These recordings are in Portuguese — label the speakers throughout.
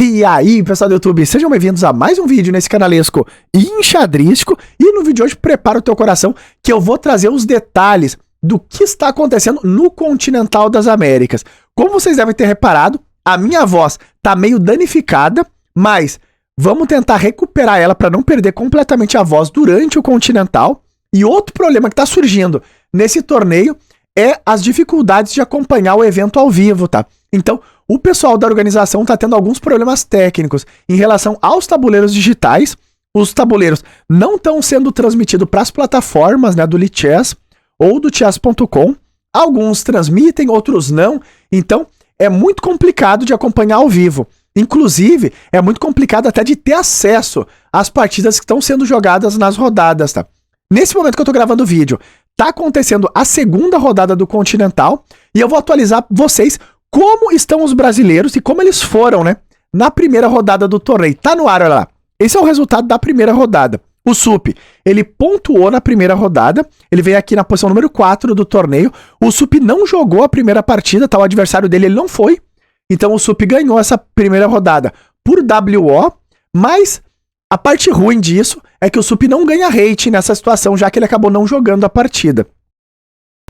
Speaker 1: E aí, pessoal do YouTube, sejam bem-vindos a mais um vídeo nesse canalesco enxadrístico. E no vídeo de hoje, prepara o teu coração, que eu vou trazer os detalhes do que está acontecendo no continental das Américas. Como vocês devem ter reparado, a minha voz tá meio danificada, mas vamos tentar recuperar ela para não perder completamente a voz durante o continental. E outro problema que tá surgindo nesse torneio é as dificuldades de acompanhar o evento ao vivo, tá? Então, o pessoal da organização tá tendo alguns problemas técnicos em relação aos tabuleiros digitais. Os tabuleiros não estão sendo transmitidos para as plataformas, né, do Lichess ou do chess.com. Alguns transmitem, outros não. Então, é muito complicado de acompanhar ao vivo. Inclusive, é muito complicado até de ter acesso às partidas que estão sendo jogadas nas rodadas, tá? Nesse momento que eu tô gravando o vídeo, tá acontecendo a segunda rodada do Continental e eu vou atualizar vocês como estão os brasileiros e como eles foram, né, na primeira rodada do torneio. Tá no ar, olha lá. Esse é o resultado da primeira rodada. O Sup, ele pontuou na primeira rodada, ele veio aqui na posição número 4 do torneio. O Sup não jogou a primeira partida, tá? O adversário dele ele não foi. Então o Sup ganhou essa primeira rodada por WO, mas a parte ruim disso é que o Sup não ganha rating nessa situação, já que ele acabou não jogando a partida.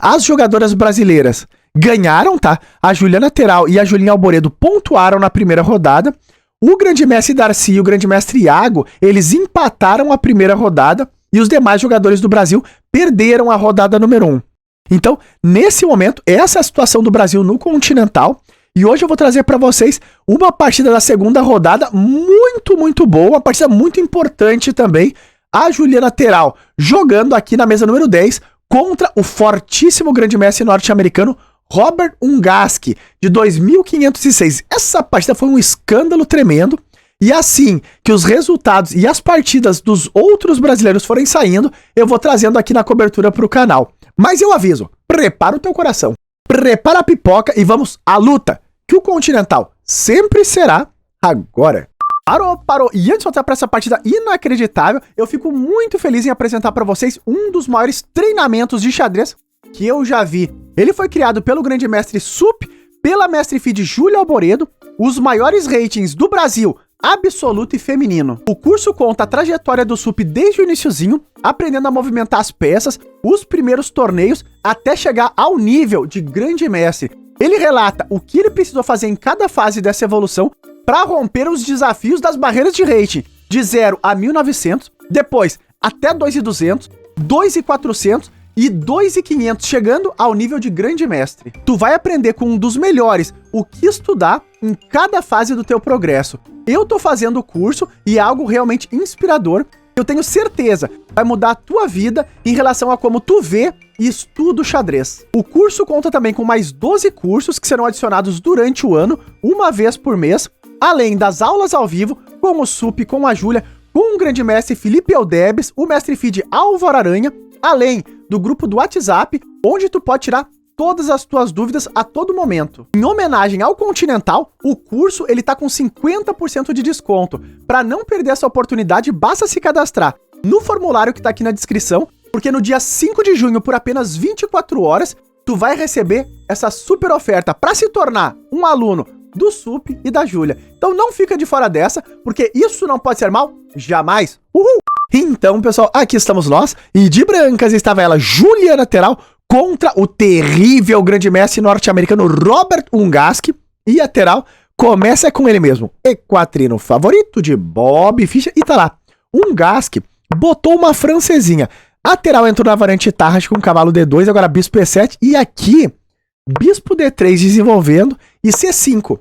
Speaker 1: As jogadoras brasileiras ganharam, tá? A Juliana Teral e a Julinha Alboredo pontuaram na primeira rodada. O grande mestre Darcy e o grande mestre Iago, eles empataram a primeira rodada e os demais jogadores do Brasil perderam a rodada número 1. Então, nesse momento, essa é a situação do Brasil no Continental. E hoje eu vou trazer para vocês uma partida da segunda rodada muito boa, uma partida muito importante também. A Juliana Teral jogando aqui na mesa número 10 contra o fortíssimo grande mestre norte-americano Robert Ungaski, de 2506. Essa partida foi um escândalo tremendo. E assim que os resultados e as partidas dos outros brasileiros forem saindo, eu vou trazendo aqui na cobertura para o canal. Mas eu aviso, prepara o teu coração, prepara a pipoca e vamos à luta, que o Continental sempre será agora. Parou. E antes de voltar para essa partida inacreditável, eu fico muito feliz em apresentar para vocês um dos maiores treinamentos de xadrez que eu já vi. Ele foi criado pelo grande mestre Sup, pela mestre feed Júlia Alboredo, os maiores ratings do Brasil, absoluto e feminino. O curso conta a trajetória do Sup desde o iniciozinho, aprendendo a movimentar as peças, os primeiros torneios, até chegar ao nível de grande mestre. Ele relata o que ele precisou fazer em cada fase dessa evolução para romper os desafios das barreiras de rating, de 0 a 1900, depois até 2200, 2400 e 2.500, chegando ao nível de grande mestre. Tu vai aprender com um dos melhores o que estudar em cada fase do teu progresso. Eu tô fazendo o curso e é algo realmente inspirador. Eu tenho certeza vai mudar a tua vida em relação a como tu vê e estuda o xadrez. O curso conta também com mais 12 cursos que serão adicionados durante o ano, uma vez por mês, além das aulas ao vivo com o Sup, com a Júlia, com o grande mestre Felipe Eudebes, o mestre feed Álvaro Aranha, além do grupo do WhatsApp, onde tu pode tirar todas as tuas dúvidas a todo momento. Em homenagem ao Continental, o curso ele tá com 50% de desconto. Para não perder essa oportunidade, basta se cadastrar no formulário que tá aqui na descrição, porque no dia 5 de junho, por apenas 24 horas, tu vai receber essa super oferta para se tornar um aluno do Sup e da Júlia. Então não fica de fora dessa, porque isso não pode ser mal jamais. Uhul! Então, pessoal, aqui estamos nós, e de brancas estava ela, Juliana Teral, contra o terrível grande mestre norte-americano Robert Ungaski, e a Teral começa com ele mesmo, equatrino favorito de Bob Fischer, e tá lá, Ungaski botou uma francesinha, a Teral entrou na variante Tarrasch com cavalo D2, agora bispo E7, e aqui, bispo D3 desenvolvendo, e C5.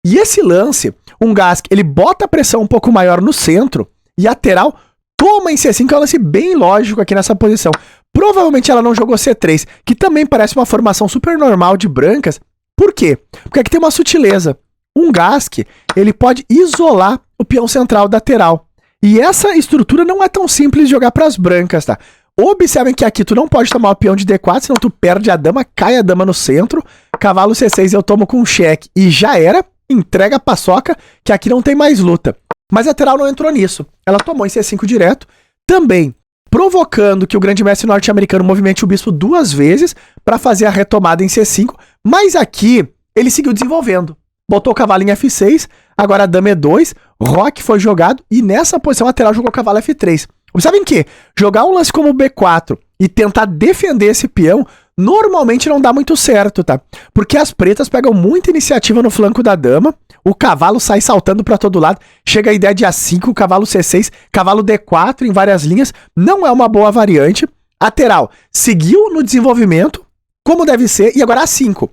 Speaker 1: E esse lance, Ungaski, ele bota a pressão um pouco maior no centro, e a Teral toma em C5, é um lance bem lógico aqui nessa posição. Provavelmente ela não jogou C3, que também parece uma formação super normal de brancas. Por quê? Porque aqui tem uma sutileza. Ungaski, ele pode isolar o peão central da Teral. E essa estrutura não é tão simples de jogar para as brancas, tá? Observem que aqui tu não pode tomar o peão de D4, senão tu perde a dama, cai a dama no centro. Cavalo C6 eu tomo com cheque e já era. Entrega a paçoca, que aqui não tem mais luta. Mas a Teral não entrou nisso. Ela tomou em C5 direto, também provocando que o grande mestre norte-americano movimente o bispo 2 vezes para fazer a retomada em C5, mas aqui ele seguiu desenvolvendo. botou o cavalo em F6, agora a dama E2, roque foi jogado e nessa posição lateral jogou o cavalo F3. Observem que jogar um lance como o B4 e tentar defender esse peão normalmente não dá muito certo, tá? Porque as pretas pegam muita iniciativa no flanco da dama, o cavalo sai saltando para todo lado, chega a ideia de A5, cavalo C6, cavalo D4 em várias linhas, não é uma boa variante. Lateral seguiu no desenvolvimento, como deve ser, e agora A5.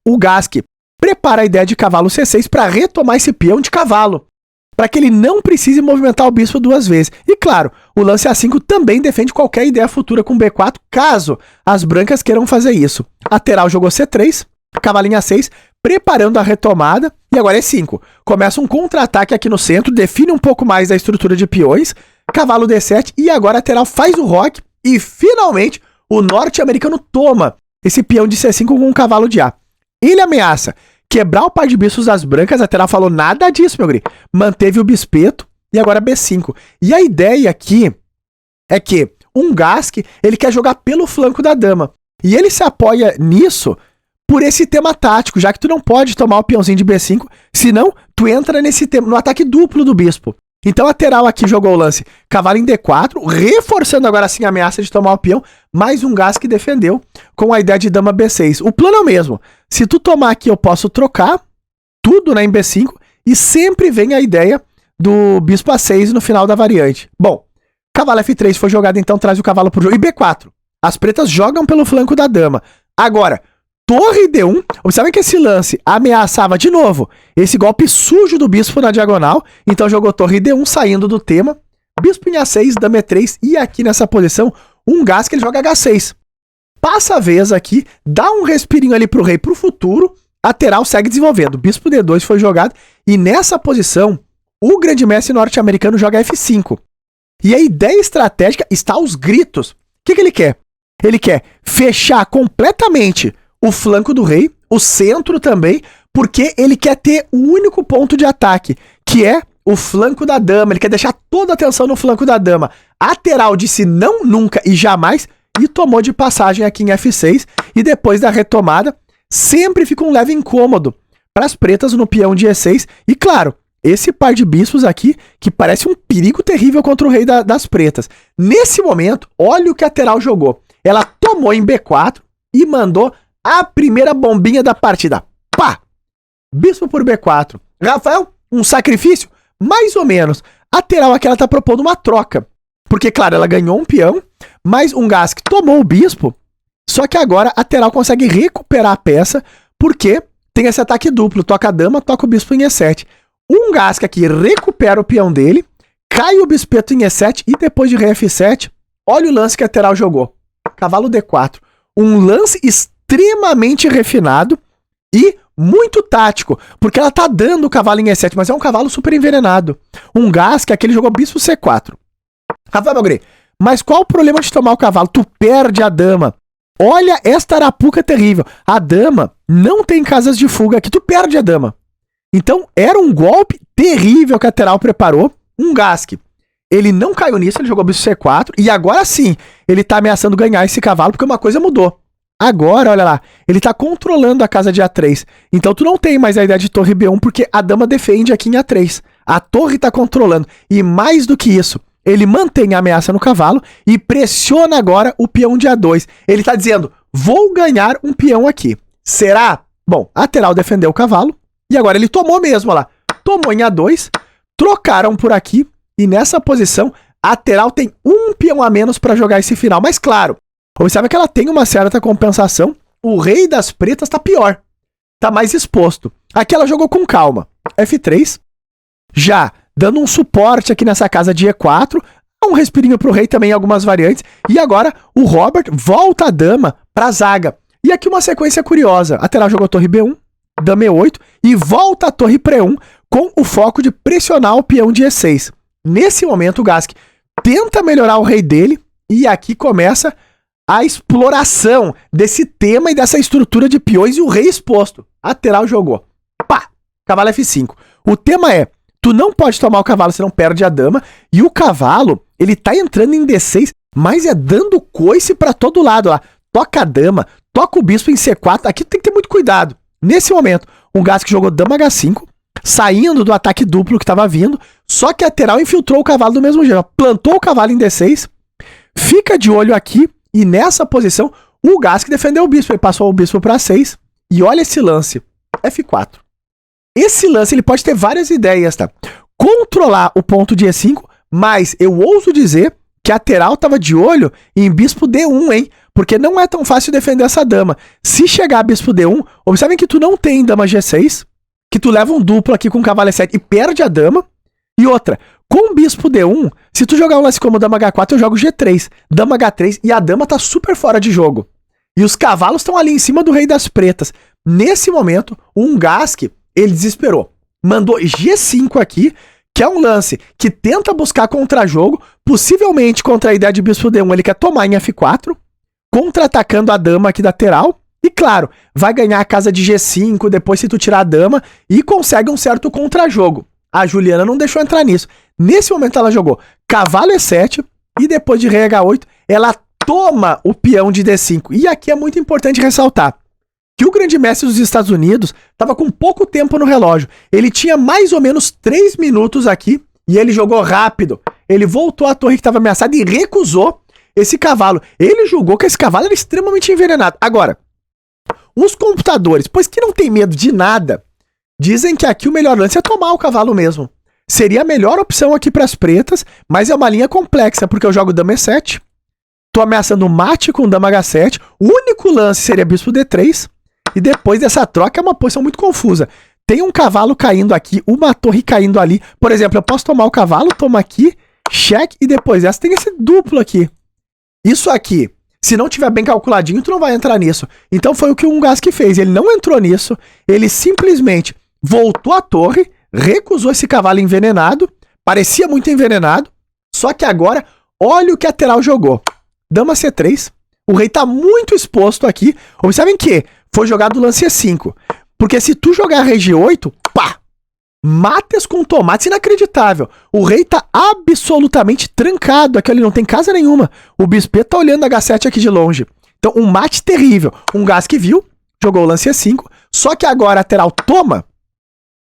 Speaker 1: O Gasque prepara a ideia de cavalo C6 para retomar esse peão de cavalo, para que ele não precise movimentar o bispo duas vezes. E claro, o lance A5 também defende qualquer ideia futura com B4, caso as brancas queiram fazer isso. Lateral jogou C3, cavalinho A6, preparando a retomada, e agora E5. Começa um contra-ataque aqui no centro, define um pouco mais da estrutura de peões, cavalo D7, e agora a lateral faz o roque, e finalmente o norte-americano toma esse peão de C5 com um cavalo de A. Ele ameaça quebrar o par de bispos das brancas, a lateral falou nada disso, meu guri. Manteve o bispeto e agora B5. E a ideia aqui é que um Gasque, ele quer jogar pelo flanco da dama. E ele se apoia nisso por esse tema tático, já que tu não pode tomar o peãozinho de B5, senão tu entra nesse tema, no ataque duplo do bispo. Então a lateral aqui jogou o lance cavalo em D4, reforçando agora sim a ameaça de tomar o peão, mais um Gasque defendeu com a ideia de dama B6. O plano é o mesmo. Se tu tomar aqui, eu posso trocar tudo, né, em B5 e sempre vem a ideia do bispo A6 no final da variante. Bom, cavalo F3 foi jogado, então traz o cavalo pro jogo. E B4. As pretas jogam pelo flanco da dama. Agora, torre D1. Observem que esse lance ameaçava de novo esse golpe sujo do bispo na diagonal. Então jogou torre D1 saindo do tema. Bispo em A6, dama E3 e aqui nessa posição um Gasque ele joga H6. Passa a vez aqui, dá um respirinho ali pro rei pro futuro, lateral segue desenvolvendo. Bispo D2 foi jogado e nessa posição o grande mestre norte-americano joga F5. E a ideia estratégica está aos gritos. O que ele quer? Ele quer fechar completamente o flanco do rei, o centro também, porque ele quer ter o único ponto de ataque, que é o flanco da dama. Ele quer deixar toda a atenção no flanco da dama. A lateral disse não, nunca e jamais e tomou de passagem aqui em F6 e depois da retomada sempre fica um leve incômodo para as pretas no peão de E6 e claro, esse par de bispos aqui que parece um perigo terrível contra o rei das pretas. Nesse momento, olha o que a lateral jogou. Ela tomou em B4 e mandou a primeira bombinha da partida. Pá! Bispo por B4. Rafael, um sacrifício? Mais ou menos. A lateral aqui ela tá propondo uma troca. Porque, claro, ela ganhou um peão, mas um Gasque tomou o bispo, só que agora a lateral consegue recuperar a peça, porque tem esse ataque duplo, toca a dama, toca o bispo em E7. Um Gasque aqui recupera o peão dele, cai o bispeto em E7 e depois de rei F7, olha o lance que a lateral jogou. Cavalo D4. Um lance extremamente refinado e muito tático, porque ela tá dando o cavalo em E7, mas é um cavalo super envenenado. Um Gasque aqui ele jogou bispo C4. Rafael Belgré, mas qual o problema de tomar o cavalo? Tu perde a dama. Olha esta arapuca terrível. A dama não tem casas de fuga aqui, tu perde a dama. Então era um golpe terrível que a lateral preparou. Um Gasque, ele não caiu nisso, ele jogou bispo C4 e agora sim, ele tá ameaçando ganhar esse cavalo porque uma coisa mudou. Agora, olha lá, ele tá controlando a casa de A3. Então tu não tem mais a ideia de torre B1 porque a dama defende aqui em A3. A torre tá controlando. E mais do que isso, ele mantém a ameaça no cavalo e pressiona agora o peão de A2. Ele tá dizendo, vou ganhar um peão aqui. Será? Bom, a lateral defendeu o cavalo e agora ele tomou mesmo, olha lá. Tomou em A2, trocaram por aqui e nessa posição a lateral tem um peão a menos para jogar esse final. Mas claro, observa que ela tem uma certa compensação. O rei das pretas tá pior. Tá mais exposto. Aqui ela jogou com calma. F3. Já dando um suporte aqui nessa casa de E4. Um respirinho pro rei também em algumas variantes. E agora o Robert volta a dama pra zaga. E aqui uma sequência curiosa. A lateral jogou torre B1, dama E8 e volta a torre Pre1 com o foco de pressionar o peão de E6. Nesse momento o Gasque tenta melhorar o rei dele e aqui começa a exploração desse tema e dessa estrutura de peões e o rei exposto. A lateral jogou. Pá! Cavalo F5. O tema é, tu não pode tomar o cavalo, senão perde a dama. E o cavalo, ele tá entrando em D6, mas é dando coice pra todo lado. Ó. Toca a dama, toca o bispo em C4. Aqui tem que ter muito cuidado. Nesse momento, um Gask que jogou dama H5, saindo do ataque duplo que tava vindo, só que a lateral infiltrou o cavalo do mesmo jeito, plantou o cavalo em D6, fica de olho aqui, e nessa posição, o Gask defendeu o bispo, ele passou o bispo para 6, e olha esse lance, F4. Esse lance ele pode ter várias ideias, tá? Controlar o ponto de E5, mas eu ouso dizer que a lateral tava de olho em bispo D1, hein? Porque não é tão fácil defender essa dama. Se chegar bispo D1, observem que tu não tem dama G6, que tu leva um duplo aqui com cavalo E7 e perde a dama. E outra, com bispo D1, se tu jogar um lance como dama H4, eu jogo G3, dama H3 e a dama tá super fora de jogo. E os cavalos estão ali em cima do rei das pretas. Nesse momento, um Gask, ele desesperou. Mandou G5 aqui, que é um lance que tenta buscar contra-jogo, possivelmente contra a ideia de bispo D1, ele quer tomar em F4, contra-atacando a dama aqui da lateral, e claro, vai ganhar a casa de G5 depois se tu tirar a dama, e consegue um certo contra-jogo. A Juliana não deixou entrar nisso. Nesse momento ela jogou cavalo E7, e depois de rei H8, ela toma o peão de D5. E aqui é muito importante ressaltar que o grande mestre dos Estados Unidos estava com pouco tempo no relógio. Ele tinha mais ou menos 3 minutos aqui e ele jogou rápido. Ele voltou à torre que estava ameaçada e recusou esse cavalo. Ele julgou que esse cavalo era extremamente envenenado. Agora, os computadores, pois que não tem medo de nada, dizem que aqui o melhor lance é tomar o cavalo mesmo. Seria a melhor opção aqui para as pretas, mas é uma linha complexa, porque eu jogo dama E7, tô ameaçando mate com dama H7, o único lance seria bispo D3, e depois dessa troca é uma posição muito confusa. Tem um cavalo caindo aqui, uma torre caindo ali. Por exemplo, eu posso tomar o cavalo, toma aqui, cheque, e depois essa tem esse duplo aqui. Isso aqui, se não tiver bem calculadinho, tu não vai entrar nisso. Então foi o que o Gask fez. Ele não entrou nisso, ele simplesmente voltou à torre, recusou esse cavalo envenenado, parecia muito envenenado, só que agora, olha o que a lateral jogou. Dama C3, o rei tá muito exposto aqui. Observem que foi jogado o lance E5. Porque se tu jogar rei G8, pá! Matas com tomates, inacreditável. O rei tá absolutamente trancado. Aqui ele não tem casa nenhuma. O bispo tá olhando a H7 aqui de longe. Então, um mate terrível. Um Gask viu, jogou o lance E5. Só que agora a lateral toma.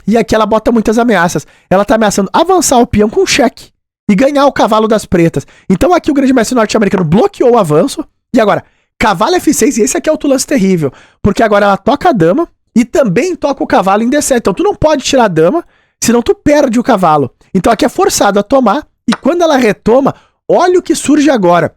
Speaker 1: E aqui ela bota muitas ameaças. Ela tá ameaçando avançar o peão com cheque. E ganhar o cavalo das pretas. Então aqui o grande mestre norte-americano bloqueou o avanço. E agora, cavalo F6, e esse aqui é outro lance terrível, porque agora ela toca a dama e também toca o cavalo em D7. Então tu não pode tirar a dama, senão tu perde o cavalo. Então aqui é forçado a tomar, e quando ela retoma, olha o que surge agora.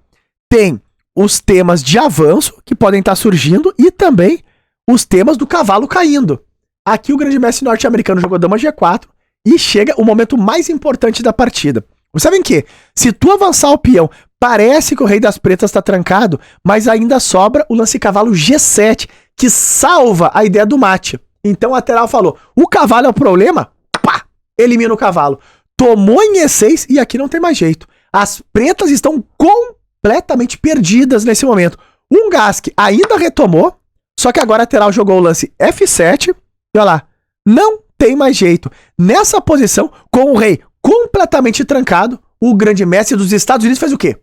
Speaker 1: Tem os temas de avanço, que podem estar surgindo, e também os temas do cavalo caindo. Aqui o grande mestre norte-americano jogou dama G4, e chega o momento mais importante da partida. Vocês sabem que, se tu avançar o peão, parece que o rei das pretas está trancado, mas ainda sobra o lance cavalo G7, que salva a ideia do mate. Então a lateral falou, o cavalo é o problema? Pá! Elimina o cavalo. Tomou em E6 e aqui não tem mais jeito. As pretas estão completamente perdidas nesse momento. Um Gask ainda retomou, só que agora a lateral jogou o lance F7, e olha lá, não tem mais jeito. Nessa posição, com o rei completamente trancado, o grande mestre dos Estados Unidos fez o quê?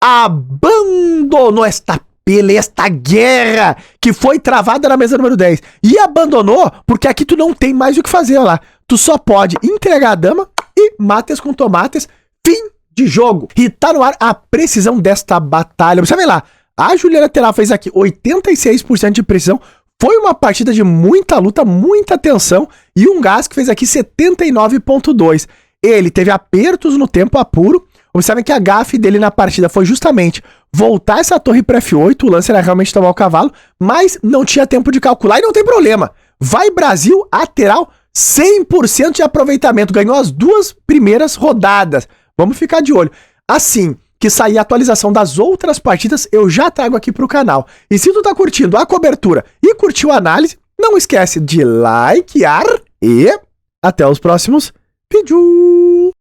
Speaker 1: Abandonou esta peleia, esta guerra que foi travada na mesa número 10. E abandonou porque aqui tu não tem mais o que fazer, olha lá. Tu só pode entregar a dama e matas com tomates, fim de jogo. E tá no ar a precisão desta batalha. Você vê lá, a Juliana lateral fez aqui 86% de precisão. Foi uma partida de muita luta, muita tensão. E um Gask fez aqui 79,2%. Ele teve apertos no tempo apuro. Observem que a gafe dele na partida foi justamente voltar essa torre para F8, o lance era realmente tomar o cavalo, mas não tinha tempo de calcular e não tem problema. Vai Brasil, lateral, 100% de aproveitamento, ganhou as 2 primeiras rodadas. Vamos ficar de olho. Assim que sair a atualização das outras partidas, eu já trago aqui pro canal. E se tu tá curtindo a cobertura e curtiu a análise, não esquece de likear e até os próximos vídeos.